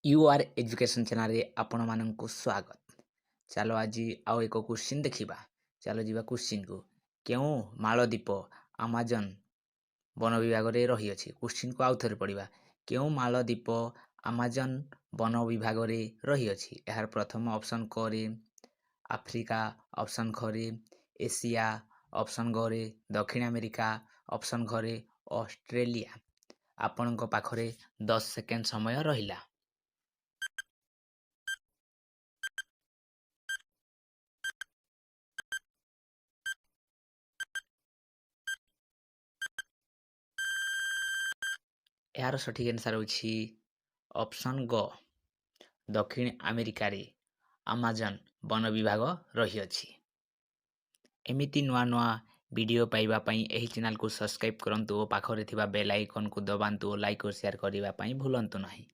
You are education channel रे आपण मानक स्वागत। चलो आज आउ एक क्वेश्चन देखा। चलो जी क्वेश्चन को क्यों मालदीप आमाजन वन विभाग रे रही अछि। क्वेश्चन को आउ थे पढ़ा। क्यों मालदीप आमाजन वन विभाग रे रही अछि। यार प्रथम ऑप्शन क रे आफ्रिका, ऑप्शन ख रे एशिया, ऑप्शन ग रे दक्षिण अमेरिका, ऑप्शन ख रे ऑस्ट्रेलिया। आपणक पाखरे 10 सेकेंड समय रहिला। यार सठिक आंसर होछि ऑप्शन ग दक्षिण अमेरिका रे आमाजन वन विभाग रही अछि। एमिति नुआ नुआ वीडियो पाइबा पई एही चैनल को सब्सक्राइब करंतु ओ पाखरे थिबा बेल आइकन को दबांतु ओ लाइक और शेयर करिबा पई भूलंतु नाही।